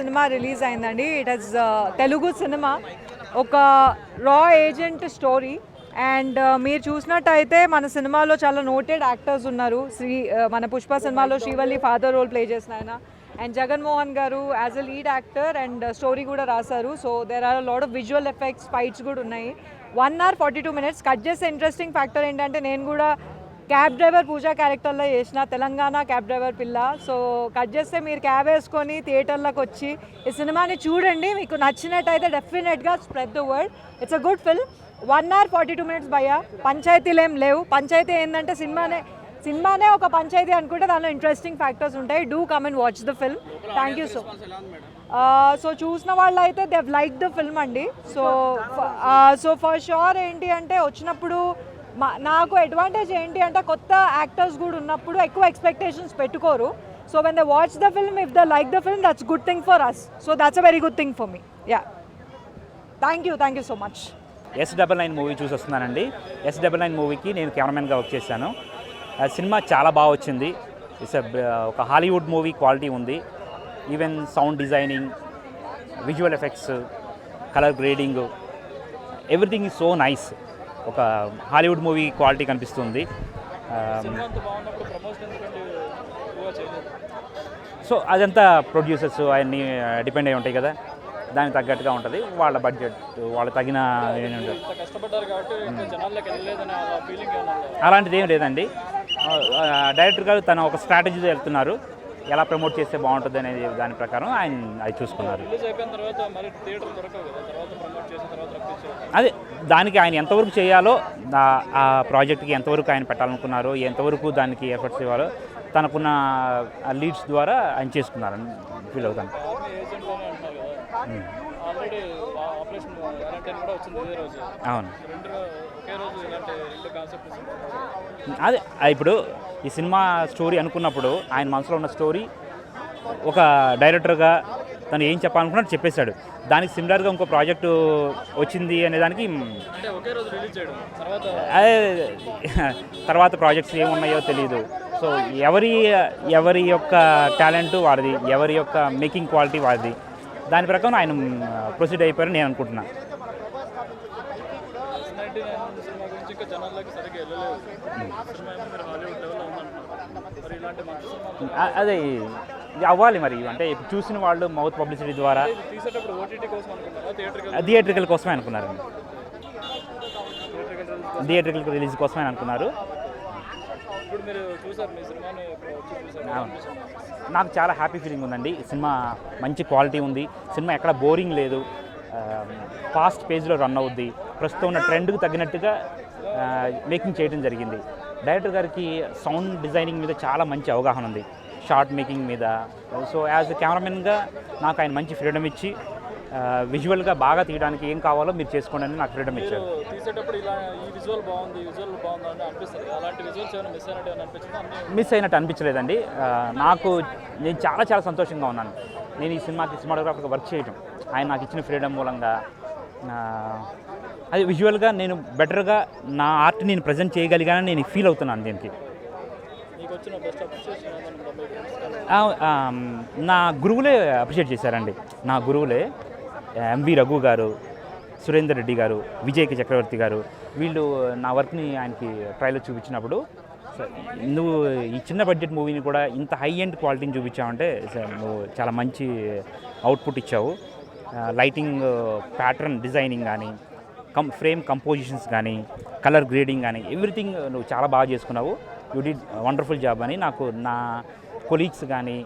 Cinema release అయిందండి. It has Telugu cinema, ఒక రా ఏజెంట్ స్టోరీ. అండ్ మీరు చూసినట్టయితే మన సినిమాలో చాలా నోటెడ్ యాక్టర్స్ ఉన్నారు. మన పుష్ప సినిమాలో శ్రీవల్లి ఫాదర్ రోల్ ప్లే చేసిన ఆయన, and Jaganmohan garu as a lead actor and story కూడా రాశారు. So there are lot of visual effects, fights కూడా ఉన్నాయి. 1 hour 42 minutes. కట్ చేసే ఇంట్రెస్టింగ్ ఫ్యాక్టర్ ఏంటంటే నేను కూడా క్యాబ్ డ్రైవర్ పూజా క్యారెక్టర్లో చేసిన తెలంగాణ క్యాబ్ డ్రైవర్ పిల్ల. సో కట్ చేస్తే మీరు క్యాబ్ వేసుకొని థియేటర్లోకి వచ్చి ఈ సినిమాని చూడండి. మీకు నచ్చినట్టయితే డెఫినెట్గా spread the word. It's a good film. 1 hour 42 minutes భయ్యా. పంచాయతీలు ఏం లేవు. పంచాయతీ ఏంటంటే సినిమానే ఒక పంచాయతీ అనుకుంటే దానిలో ఇంట్రెస్టింగ్ ఫ్యాక్టర్స్ ఉంటాయి. Do come and watch the film. Thank you so చూసిన వాళ్ళు అయితే దే లైక్ ద ఫిల్మ్ అండి. సో ఫర్ షూర్ ఏంటి అంటే వచ్చినప్పుడు నాకు అడ్వాంటేజ్ ఏంటి అంటే కొత్త యాక్టర్స్ కూడా ఉన్నప్పుడు ఎక్కువ ఎక్స్పెక్టేషన్స్ పెట్టుకోరు. So when they watch the film, if they like the film, that's good thing for us. So that's a very good thing for me. Yeah, thank you so much. S99 movie చూసి వస్తున్నానండి. S99 మూవీకి నేను కెమెరామెన్గా work చేశాను. Cinema చాలా బాగా వచ్చింది. It's ఒక Hollywood movie quality ఉంది. Even sound designing, visual effects, colour grading, everything is so nice. ఒక హాలీవుడ్ మూవీ క్వాలిటీ కనిపిస్తుంది. సో అదంతా ప్రొడ్యూసర్స్ అవన్నీ డిపెండ్ అయి ఉంటాయి కదా, దానికి తగ్గట్టుగా ఉంటుంది. వాళ్ళ బడ్జెట్, వాళ్ళ తగిన అలాంటిది ఏం లేదండి. డైరెక్టర్ గారు తన ఒక స్ట్రాటజీతో వెళ్తున్నారు, ఎలా ప్రమోట్ చేస్తే బాగుంటుంది అనేది దాని ప్రకారం ఆయన అది చూసుకున్నారు. అదే దానికి ఆయన ఎంతవరకు చేయాలో, ఆ ప్రాజెక్ట్కి ఎంతవరకు ఆయన పెట్టాలనుకున్నారో, ఎంతవరకు దానికి ఎఫర్ట్స్ ఇవ్వాలో తనకున్న లీడ్స్ ద్వారా ఆయన చేసుకున్నారని ఫీల్ అవుతాను. అవును, అదే ఇప్పుడు ఈ సినిమా స్టోరీ అనుకున్నప్పుడు ఆయన మనసులో ఉన్న స్టోరీ ఒక డైరెక్టర్గా తను ఏం చెప్పాలనుకున్నట్టు చెప్పేశాడు. దానికి సిమిలర్గా ఇంకో ప్రాజెక్టు వచ్చింది అనే దానికి అదే తర్వాత ప్రాజెక్ట్స్ ఏమున్నాయో తెలియదు. సో ఎవరి యొక్క టాలెంట్ వాడిది, ఎవరి యొక్క మేకింగ్ క్వాలిటీ వాడిది, దాని ప్రకారం ఆయన ప్రొసీడ్ అయిపోయారని నేను అనుకుంటున్నాను. అదే అవ్వాలి మరి. అంటే చూసిన వాళ్ళు మౌత్ పబ్లిసిటీ ద్వారా థియేట్రికల్ కోసమే అనుకున్నారండి. థియేట్రికల్ రిలీజ్ కోసమే అనుకున్నారు. అవును, నాకు చాలా హ్యాపీ ఫీలింగ్ ఉందండి. సినిమా మంచి క్వాలిటీ ఉంది. సినిమా ఎక్కడ బోరింగ్ లేదు, ఫాస్ట్ పేజ్లో రన్ అవుద్ది. ప్రస్తుతం ఉన్న ట్రెండ్కి తగినట్టుగా మేకింగ్ చేయడం జరిగింది. డైరెక్టర్ గారికి సౌండ్ డిజైనింగ్ మీద చాలా మంచి అవగాహన ఉంది, షార్ట్ మేకింగ్ మీద. సో యాజ్ కెమెరామెన్గా నాకు ఆయన మంచి ఫ్రీడమ్ ఇచ్చి విజువల్గా బాగా తీయడానికి ఏం కావాలో మీరు చేసుకోండి అని నాకు ఫ్రీడమ్ ఇచ్చారు. మిస్ అయినట్టు అనిపించలేదండి. నేను చాలా సంతోషంగా ఉన్నాను. నేను ఈ సినిమాటోగ్రాఫర్గా వర్క్ చేయటం, ఆయన నాకు ఇచ్చిన ఫ్రీడమ్ మూలంగా అది విజువల్గా నేను బెటర్గా నా ఆర్ట్ నేను ప్రజెంట్ చేయగలిగానని నేను ఫీల్ అవుతున్నాను. దీనికి నా గురువులే అప్రిషియేట్ చేశారండి. నా గురువులే MV రఘు గారు, సురేందర్ రెడ్డి గారు, విజయ్ చక్రవర్తి గారు, వీళ్ళు నా వర్క్ని ఆయనకి ట్రైలర్ చూపించినప్పుడు, నువ్వు ఈ చిన్న బడ్జెట్ మూవీని కూడా ఇంత హై ఎండ్ క్వాలిటీని చూపించావంటే నువ్వు చాలా మంచి అవుట్పుట్ ఇచ్చావు. లైటింగ్ ప్యాటర్న్ డిజైనింగ్ కానీ, ఫ్రేమ్ కంపోజిషన్స్ కానీ, కలర్ గ్రేడింగ్ కానీ, ఎవ్రీథింగ్ నువ్వు చాలా బాగా చేసుకున్నావు. యూ డిడ్ వండర్ఫుల్ జాబ్ అని నాకు నా కొలీగ్స్ కానీ,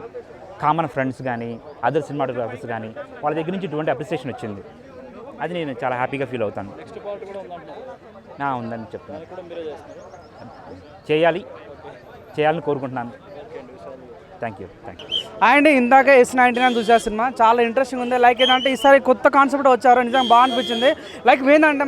కామన్ ఫ్రెండ్స్ కానీ, అదర్ సినిమాటోగ్రాఫర్స్ కానీ వాళ్ళ దగ్గర నుంచి ఇటువంటి అప్రిసియేషన్ వచ్చింది. అది నేను చాలా హ్యాపీగా ఫీల్ అవుతాను. ఉందని చెప్తాను. చేయాలని కోరుకుంటున్నాను. Thank you. అండ్ ఇందాక S99 చూసే సినిమా చాలా ఇంట్రెస్టింగ్ ఉంది. లైక్ ఏంటంటే ఈసారి కొత్త కాన్సెప్ట్ వచ్చారు, నిజంగా బాగా అనిపించింది. లైక్ ఏంటంటే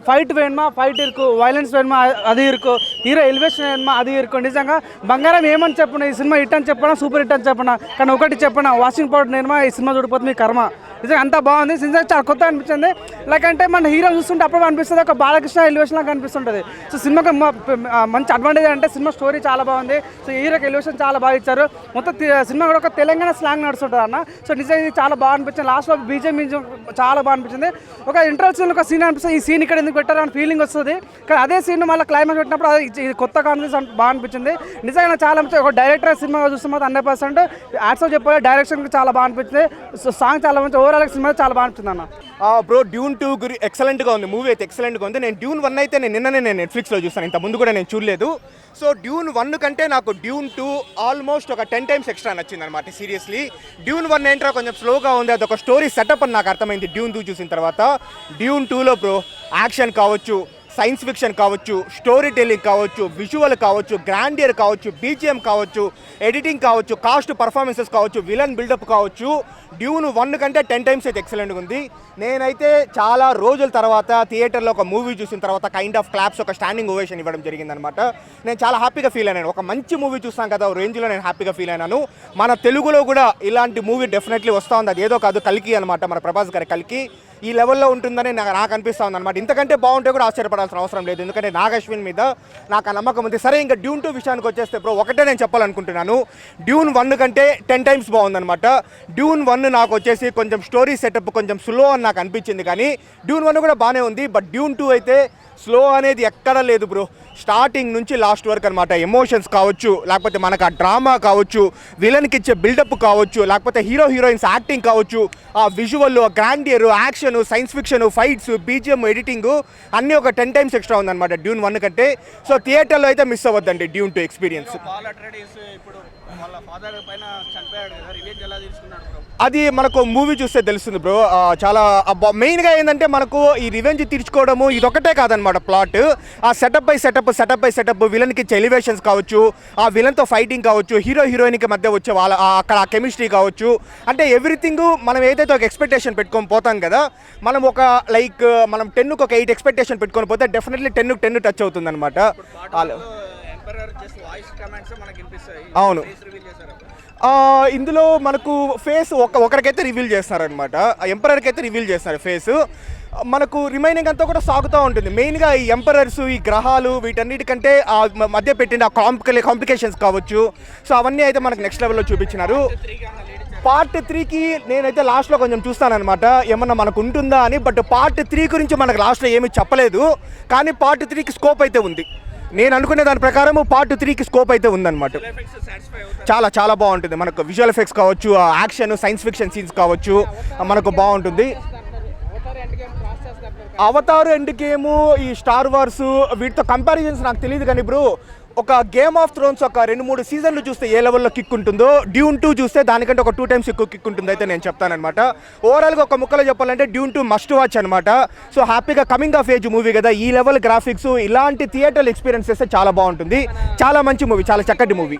ఫైట్ వేయమా, ఫైట్ ఇరుకు, వైలెన్స్ వేయమా, అది ఇరుకు, హీరో ఎలివేషన్ వేయమా, అది ఇరుకు. నిజంగా బంగారం ఏమని చెప్పిన ఈ సినిమా హిట్ అని చెప్పినా, సూపర్ హిట్ అని చెప్పినా, కానీ ఒకటి చెప్పిన వాషింగ్ పౌడర్ నేర్మా ఈ సినిమా చూడిపోతుంది మీ కర్మ. నిజంగా అంతా బాగుంది. నిజంగా చాలా కొత్త అనిపించింది. లైక్ అంటే మన హీరో చూస్తుంటే అప్పుడు అనిపిస్తుంది ఒక బాలకృష్ణ ఎలివేషన్ లాగా అనిపిస్తుంటుంది. సో సినిమాకి మంచి అడ్వాంటేజ్ అంటే సినిమా స్టోరీ చాలా బాగుంది. సో హీరోకి ఎలివేషన్ చాలా బాగా ఇచ్చారు. మొత్తం సినిమా కూడా ఒక తెలంగాణ స్లాంగ్ నడుస్తుంటుంది అన్న. సో నిజంగా ఇది చాలా బాగా అనిపించింది. లాస్ట్లో బీజేపీ చాలా బాగా అనిపించింది. ఒక ఇంటర్వల్ సీన్ ఒక సీన్ అనిపిస్తుంది, ఈ సీన్ ఇక్కడ ఎందుకు పెట్టారు అని ఫీలింగ్ వస్తుంది. కానీ అదే సీన్ మళ్ళీ క్లైమాక్స్ పెట్టినప్పుడు ఇది కొత్త కాన్సెప్ట్ బాగా అనిపించింది. నిజంగా చాలా ఒక డైరెక్టర్ సినిమా చూస్తున్నా 100% యాడ్స్ చెప్పాలి. డైరెక్షన్ చాలా బాగా అనిపించింది. సో సాంగ్ చాలా మంచి, ఓవరాల్ సినిమా చాలా బాగా అనిపించింది అన్న. బ్రో డ్యూన్ 2 ఎక్సలెంట్గా ఉంది, మూవీ అయితే ఎక్సలెంట్గా ఉంది. నేను డ్యూన్ 1 అయితే నిన్ననే నెట్ఫ్లిక్స్లో చూస్తాను, ఇంత ముందు కూడా నేను చూడలేదు. సో డ్యూన్ 1 కంటే నాకు డ్యూన్ 2 ఆల్మోస్ట్ ఒక 10 times ఎక్స్ట్రా నచ్చింది అనమాట. సీరియస్లీ డ్యూన్ 1 ఏంట్రా కొంచెం స్లోగా ఉంది, అదొక స్టోరీ సెటప్ అని నాకు అర్థమైంది డ్యూన్ 2 చూసిన తర్వాత. డ్యూన్ 2లో బ్రో యాక్షన్ కావచ్చు, సైన్స్ ఫిక్షన్ కావచ్చు, స్టోరీ టెల్లింగ్ కావచ్చు, విజువల్ కావచ్చు, గ్రాండియర్ కావచ్చు, బీజిఎం కావచ్చు, ఎడిటింగ్ కావచ్చు, కాస్ట్ పర్ఫార్మెన్సెస్ కావచ్చు, విలన్ బిల్డప్ కావచ్చు, డ్యూన్ 1 కంటే 10 times అయితే ఎక్సలెంట్గా ఉంది. నేనైతే చాలా రోజుల తర్వాత థియేటర్లో ఒక మూవీ చూసిన తర్వాత కైండ్ ఆఫ్ క్లాప్స్, ఒక స్టాండింగ్ ఓవేషన్ ఇవ్వడం జరిగిందనమాట. నేను చాలా హ్యాపీగా ఫీల్ అయినాను. ఒక మంచి మూవీ చూస్తాం కదా రేంజ్లో నేను హ్యాపీగా ఫీల్ అయినాను. మన తెలుగులో కూడా ఇలాంటి మూవీ డెఫినెట్లీ వస్తూ ఉంది. అది ఏదో కాదు, కల్కి అనమాట, మన ప్రభాస్ గారి కల్కి ఈ లెవెల్లో ఉంటుందని నాకు అనిపిస్తూ ఉంది అనమాట. ఇంతకంటే బాగుంటే కూడా ఆశ్చర్యపడాల్సిన అవసరం లేదు, ఎందుకంటే నాగ్ అశ్విన్ మీద నాకు ఆ నమ్మకం ఉంది. సరే, ఇంకా డ్యూన్ 2 విషయానికి వచ్చేస్తే బ్రో ఒకటే నేను చెప్పాలనుకుంటున్నాను, డ్యూన్ 1 కంటే 10 times బాగుందనమాట. డ్యూన్ 1 నాకు వచ్చేసి కొంచెం స్టోరీ సెటప్ కొంచెం స్లో అని నాకు అనిపించింది, కానీ డ్యూన్ 1 కూడా బాగానే ఉంది. బట్ డ్యూన్ 2 అయితే స్లో అనేది ఎక్కడా లేదు బ్రో, స్టార్టింగ్ నుంచి లాస్ట్ వరకు అనమాట. ఎమోషన్స్ కావచ్చు, లేకపోతే మనకు ఆ డ్రామా కావచ్చు, విలన్కి ఇచ్చే బిల్డప్ కావచ్చు, లేకపోతే హీరోయిన్స్ యాక్టింగ్ కావచ్చు, ఆ visual, grandeur, action, science fiction, fights, BGM, editing అన్నీ ఒక 10 times ఎక్స్ట్రా ఉందన్నమాట డ్యూన్ 1 కంటే. సో థియేటర్లో అయితే మిస్ అవ్వద్దండి డ్యూన్ 2 ఎక్స్పీరియన్స్. అది మనకు మూవీ చూస్తే తెలుస్తుంది బ్రో. చాలా మెయిన్గా ఏంటంటే మనకు ఈ రివెంజ్ తీర్చుకోవడము ఇదొకటే కాదనమాట ప్లాట్. ఆ సెటప్ బై సెటప్, విలన్కి ఇచ్చే ఎలివేషన్స్ కావచ్చు, ఆ విలన్తో ఫైటింగ్ కావచ్చు, హీరోయిన్కి మధ్య వచ్చే వాళ్ళ అక్కడ ఆ కెమిస్ట్రీ కావచ్చు, అంటే ఎవ్రీథింగ్ మనం ఏదైతే ఒక ఎక్స్పెక్టేషన్ పెట్టుకొని పోతాం కదా, మనం ఒక లైక్ మనం 10కి ఒక 8 ఎక్స్పెక్టేషన్ పెట్టుకొని పోతే డెఫినెట్లీ 10కి టచ్ అవుతుంది అనమాట. అవును, ఇందులో మనకు ఫేస్ ఒకరికైతే రివీల్ చేస్తారనమాట, ఎంపరర్కి అయితే రివీల్ చేస్తారు ఫేస్. మనకు రిమైనింగ్ అంతా కూడా సాగుతూ ఉంటుంది. మెయిన్గా ఈ ఎంపరర్స్, ఈ గ్రహాలు, వీటన్నిటికంటే ఆ మధ్య పెట్టిన కాంప్లికేషన్స్ కావచ్చు, సో అవన్నీ అయితే మనకు నెక్స్ట్ లెవెల్లో చూపించినారు. పార్ట్ 3కి నేనైతే లాస్ట్లో కొంచెం చూస్తానమాట ఏమన్నా మనకు ఉంటుందా అని. బట్ పార్ట్ 3 గురించి మనకు లాస్ట్లో ఏమీ చెప్పలేదు, కానీ పార్ట్ 3కి స్కోప్ అయితే ఉంది. నేను అనుకునే దాని ప్రకారం పార్ట్ 3కి స్కోప్ అయితే ఉందన్నమాట. చాలా బాగుంటుంది. మనకు విజువల్ ఎఫెక్ట్స్ కావచ్చు, యాక్షన్, సైన్స్ ఫిక్షన్ సీన్స్ కావచ్చు, మనకు బాగుంటుంది. అవతార్, ఎండ్ గేమ్, ఈ స్టార్ వార్స్ వీటితో కంపారిజన్స్ నాకు తెలియదు, కానీ బ్రో ఒక గేమ్ ఆఫ్ థ్రోన్స్ ఒక 2-3 సీజన్లు చూస్తే ఏ లెవెల్లో కిక్ ఉంటుందో, డ్యూన్ 2 చూస్తే దానికంటే ఒక 2 times ఎక్కువ కిక్ ఉంటుంది అయితే నేను చెప్తానమాట. ఓవరాల్గా ఒక ముక్కలో చెప్పాలంటే డ్యూన్ 2 మస్ట్ వాచ్ అనమాట. సో హ్యాపీగా కమింగ్ ఆఫ్ ఏజ్ మూవీ కదా, ఈ లెవెల్ గ్రాఫిక్స్, ఇలాంటి థియేటర్ ఎక్స్పీరియన్స్ చేస్తే చాలా బాగుంటుంది. చాలా మంచి మూవీ, చాలా చక్కటి మూవీ.